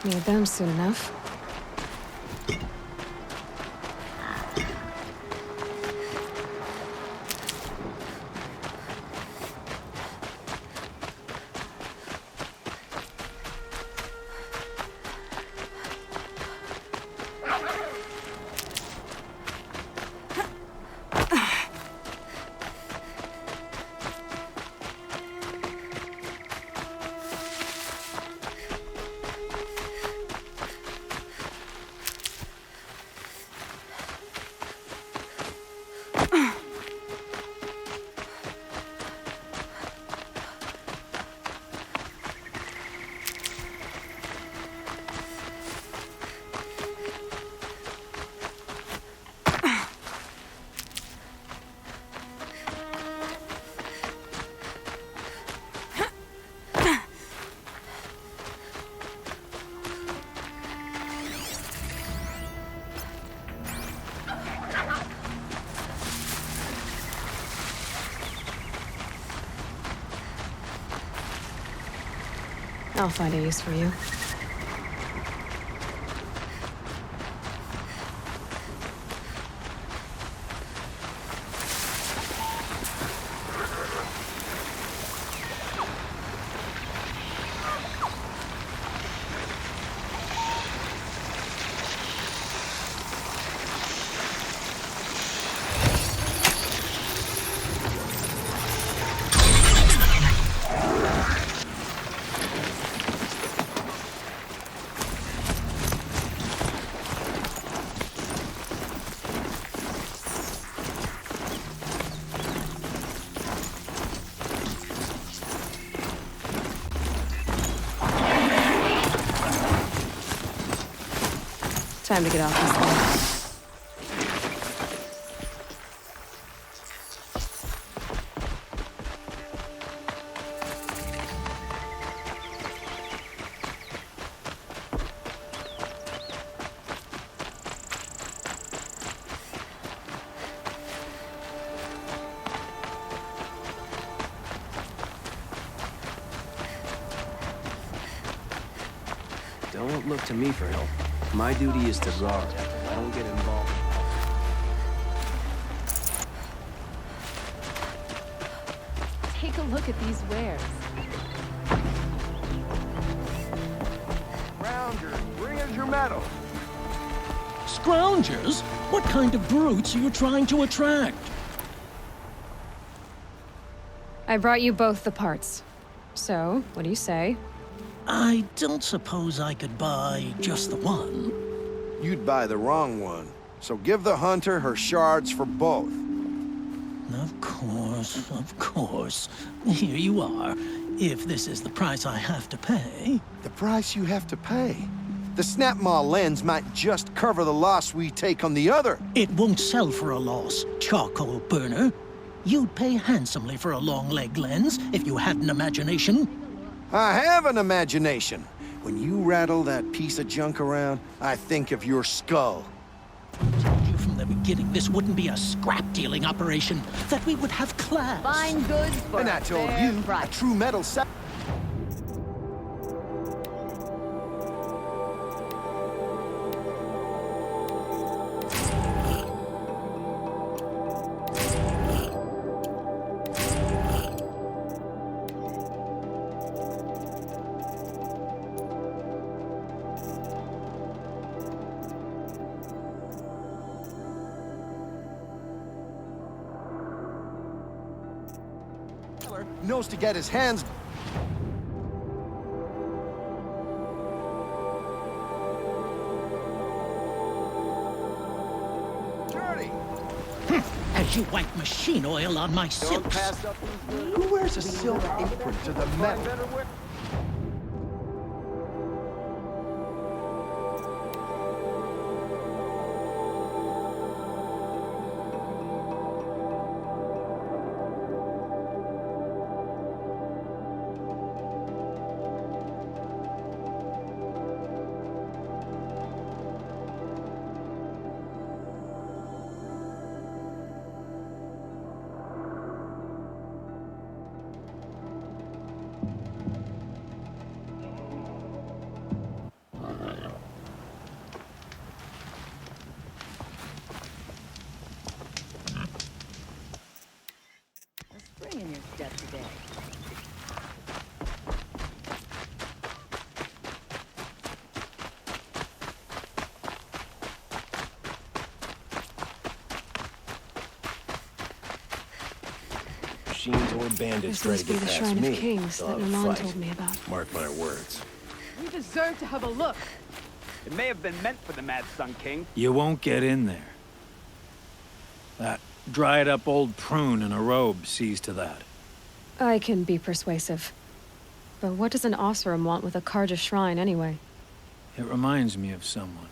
Need them soon enough. I'll find a use for you. Time to get off this thing. Don't look to me for help. My duty is to guard. I don't get involved. Take a look at these wares. Rounders, bring us your medal. Scroungers? What kind of brutes are you trying to attract? I brought you both the parts. So, what do you say? I don't suppose I could buy just the one. You'd buy the wrong one. So give the hunter her shards for both. Of course, of course. Here you are. If this is the price I have to pay. The price you have to pay. The Snapmaw lens might just cover the loss we take on the other. It won't sell for a loss, charcoal burner. You'd pay handsomely for a long-leg lens if you had an imagination. I have an imagination. When you rattle that piece of junk around, I think of your skull. I told you from the beginning this wouldn't be a scrap-dealing operation, that we would have class. Fine goods for And I a told fair you, a price. true metal set. Knows to get his hands. Dirty. As you wipe machine oil on my silks. Who wears a silk apron to the metal? machines or bandits This try to must be get the past Shrine me. of Kings they'll that have a Milan fight. told me about. Mark my words. We deserve to have a look. It may have been meant for the Mad Sun King. You won't get in there. That dried-up old prune in a robe sees to that. I can be persuasive. But what does an Oseram want with a Karja shrine, anyway? It reminds me of someone.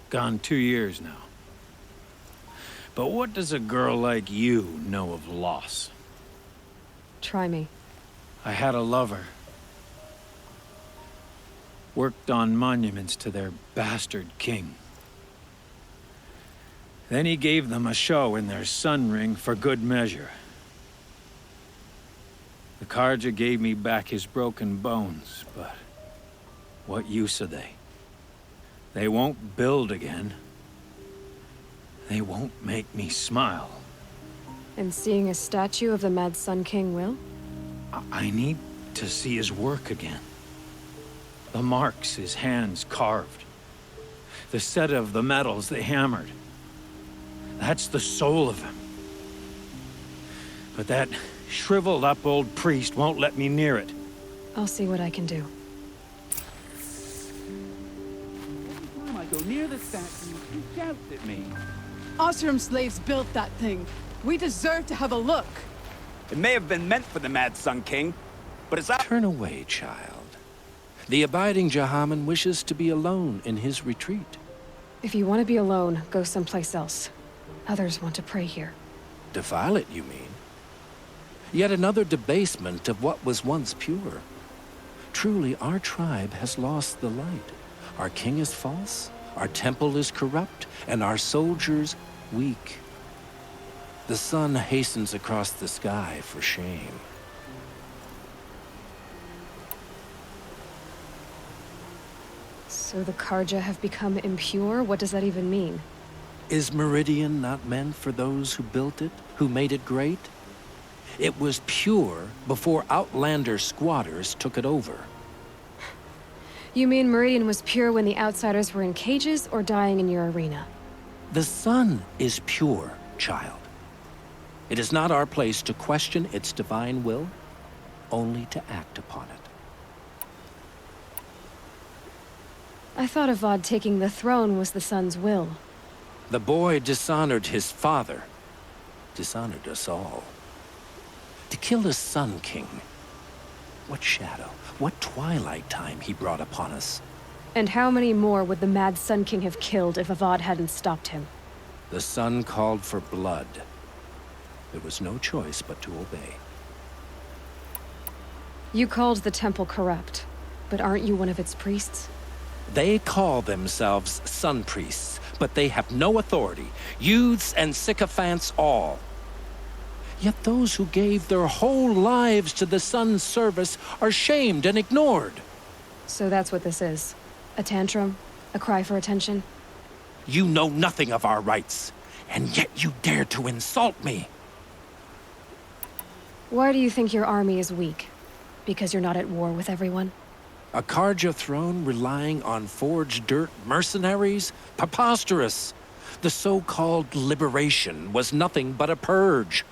Gone 2 years now. But what does a girl like you know of loss? Try me. I had a lover. Worked on monuments to their bastard king. Then he gave them a show in their sun ring for good measure. The Karja gave me back his broken bones, but what use are they? They won't build again. They won't make me smile. And seeing a statue of the Mad Sun King will? I need to see his work again. The marks his hands carved. The set of the metals they hammered. That's the soul of him. But that shriveled up old priest won't let me near it. I'll see what I can do. Every time I go near the statue, he shouts at me. Oseram slaves built that thing. We deserve to have a look. It may have been meant for the Mad Sun King, but it's out. Turn away, child. The abiding Jahaman wishes to be alone in his retreat. If you want to be alone, go someplace else. Others want to pray here. Defile it, you mean? Yet another debasement of what was once pure. Truly, our tribe has lost the light. Our king is false, our temple is corrupt, and our soldiers weak. The sun hastens across the sky for shame. So the Karja have become impure? What does that even mean? Is Meridian not meant for those who built it, who made it great? It was pure before outlander squatters took it over. You mean Meridian was pure when the outsiders were in cages or dying in your arena? The sun is pure, child. It is not our place to question its divine will, only to act upon it. I thought Avad taking the throne was the sun's will. The boy dishonored his father, dishonored us all. To kill the Sun King. What shadow, what twilight time he brought upon us. And how many more would the Mad Sun King have killed if Avad hadn't stopped him? The sun called for blood. There was no choice but to obey. You called the temple corrupt, but aren't you one of its priests? They call themselves sun priests, but they have no authority. Youths and sycophants all. Yet those who gave their whole lives to the sun's service are shamed and ignored. So that's what this is. A tantrum? A cry for attention? You know nothing of our rights, and yet you dare to insult me. Why do you think your army is weak? Because you're not at war with everyone? A Karja throne relying on forged dirt mercenaries? Preposterous! The so-called liberation was nothing but a purge.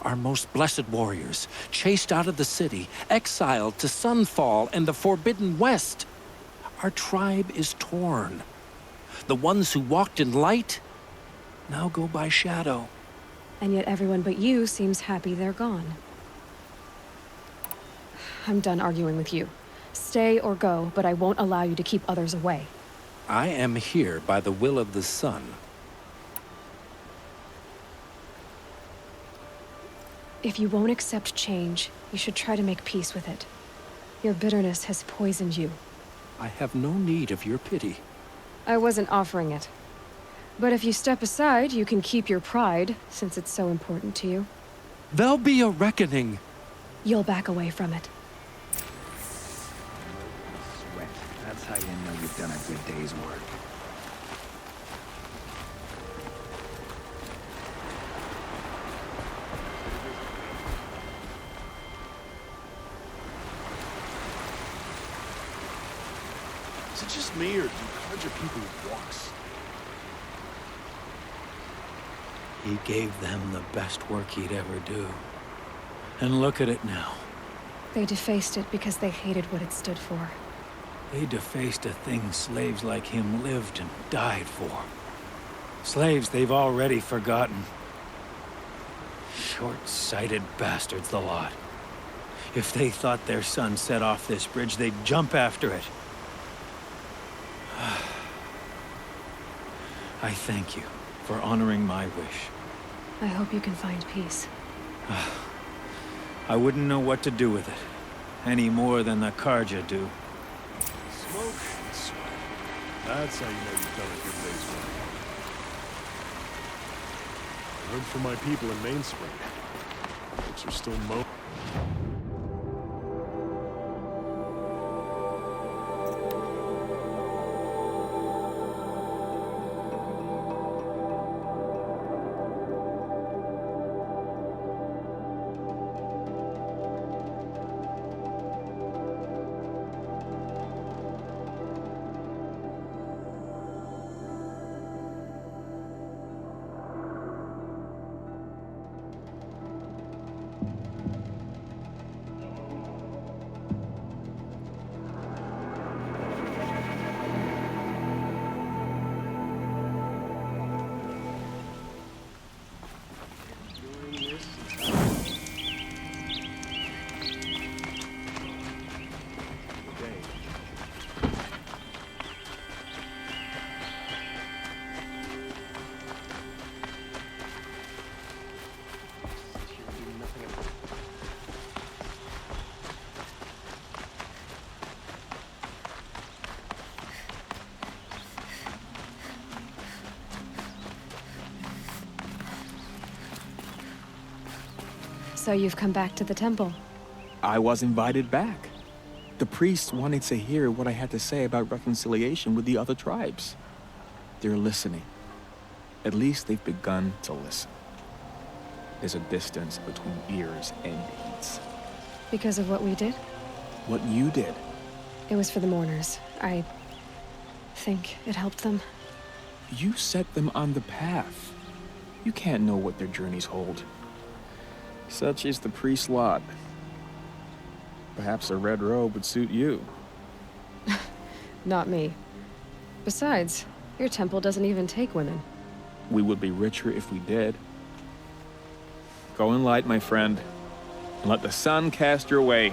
Our most blessed warriors, chased out of the city, exiled to Sunfall and the Forbidden West. Our tribe is torn. The ones who walked in light now go by shadow. And yet everyone but you seems happy they're gone. I'm done arguing with you. Stay or go, but I won't allow you to keep others away. I am here by the will of the sun. If you won't accept change, you should try to make peace with it. Your bitterness has poisoned you. I have no need of your pity. I wasn't offering it. But if you step aside, you can keep your pride, since it's so important to you. There'll be a reckoning. You'll back away from it. Sweat. That's how you know you've done a good day's work. Is it just me, or do Karja people walk slow? He gave them the best work he'd ever do. And look at it now. They defaced it because they hated what it stood for. They defaced a thing slaves like him lived and died for. Slaves they've already forgotten. Short-sighted bastards, the lot. If they thought their son set off this bridge, they'd jump after it. I thank you for honoring my wish. I hope you can find peace. I wouldn't know what to do with it, any more than the Karja do. Smoke and sweat. That's how you know you've done a good day's work. I heard from my people in Mainspring. Folks are still mowing. So you've come back to the temple. I was invited back. The priests wanted to hear what I had to say about reconciliation with the other tribes. They're listening. At least they've begun to listen. There's a distance between ears and deeds. Because of what we did? What you did. It was for the mourners. I think it helped them. You set them on the path. You can't know what their journeys hold. Such is the priest's lot. Perhaps a red robe would suit you. Not me. Besides, your temple doesn't even take women. We would be richer if we did. Go in light, my friend, and let the sun cast your way.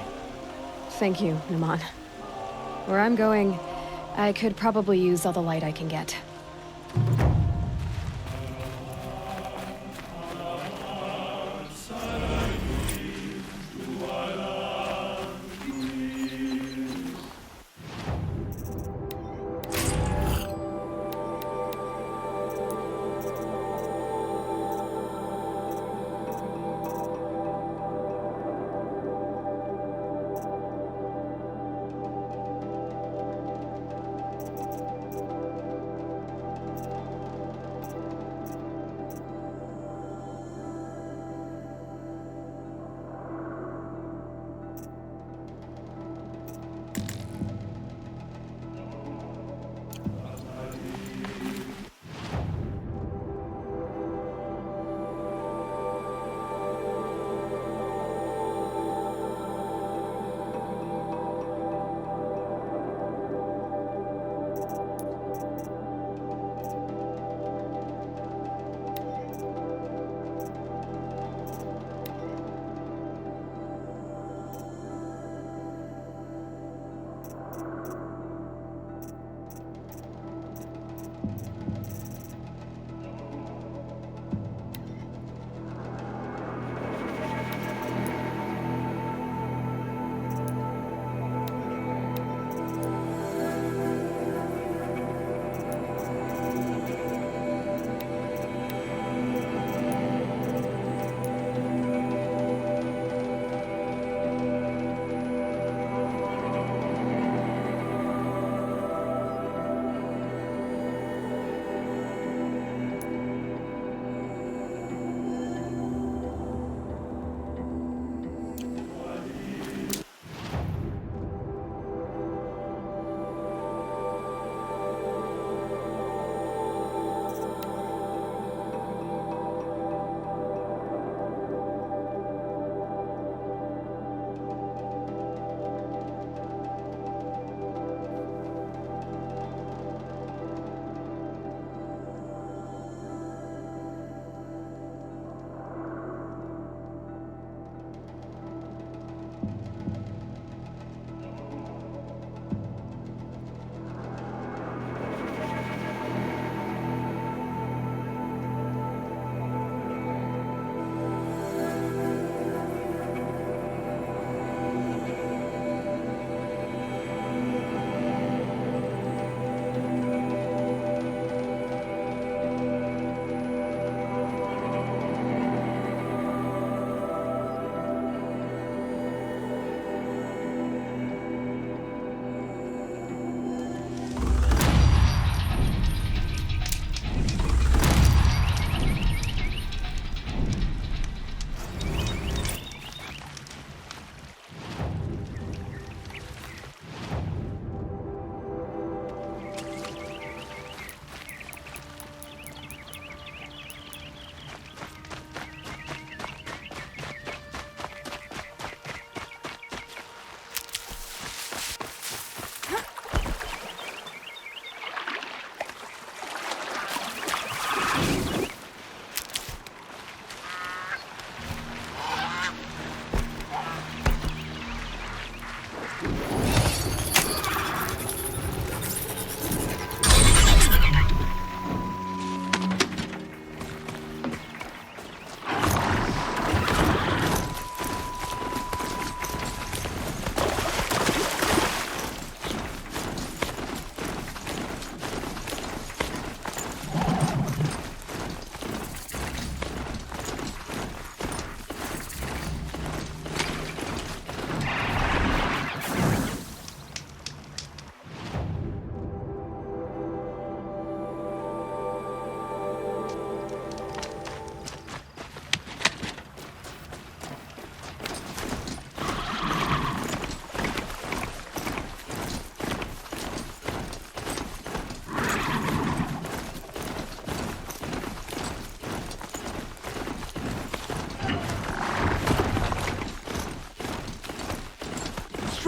Thank you, Naman. Where I'm going, I could probably use all the light I can get.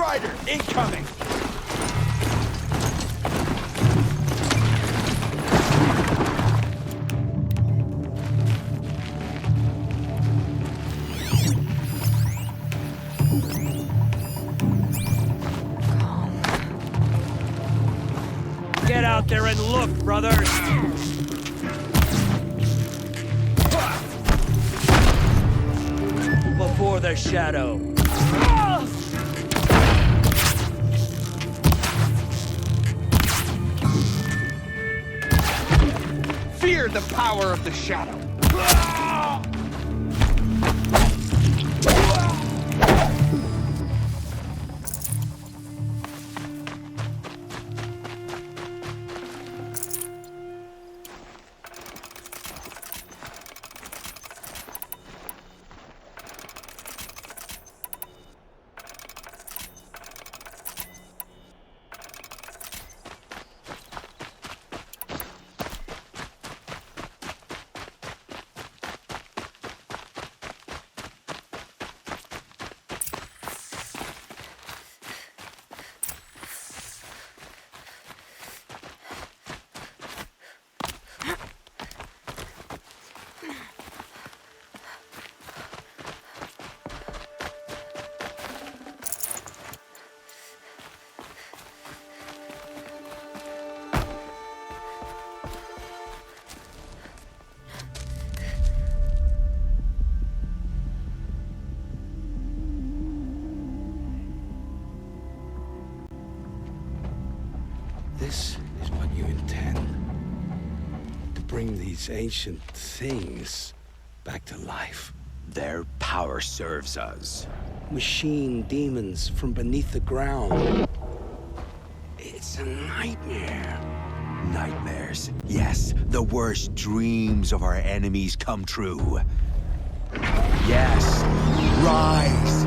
Strider incoming! Get out there and look, brothers! Before the shadow. Fear the power of the shadow! This is what you intend. To bring these ancient things back to life. Their power serves us. Machine demons from beneath the ground. It's a nightmare. Nightmares. Yes, the worst dreams of our enemies come true. Yes, rise!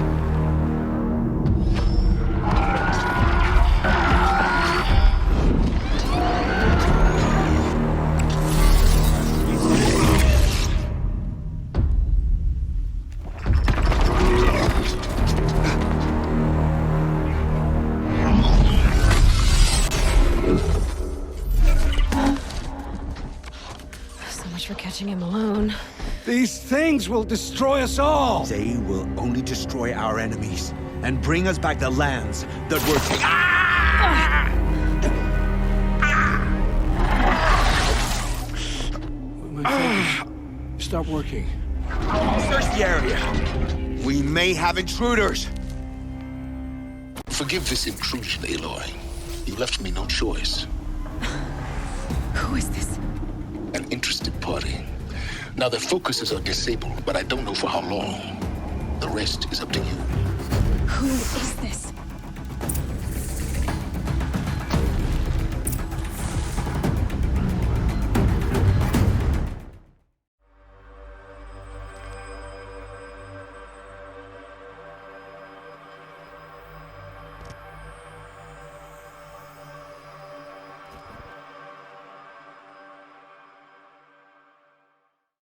For catching him alone. These things will destroy us all! They will only destroy our enemies and bring us back the lands that were taken. My focus. Stop working. Search the area. We may have intruders. Forgive this intrusion, Aloy. You left me no choice. Who is this? An interested party. Now their focuses are disabled, but I don't know for how long. The rest is up to you. Who is this?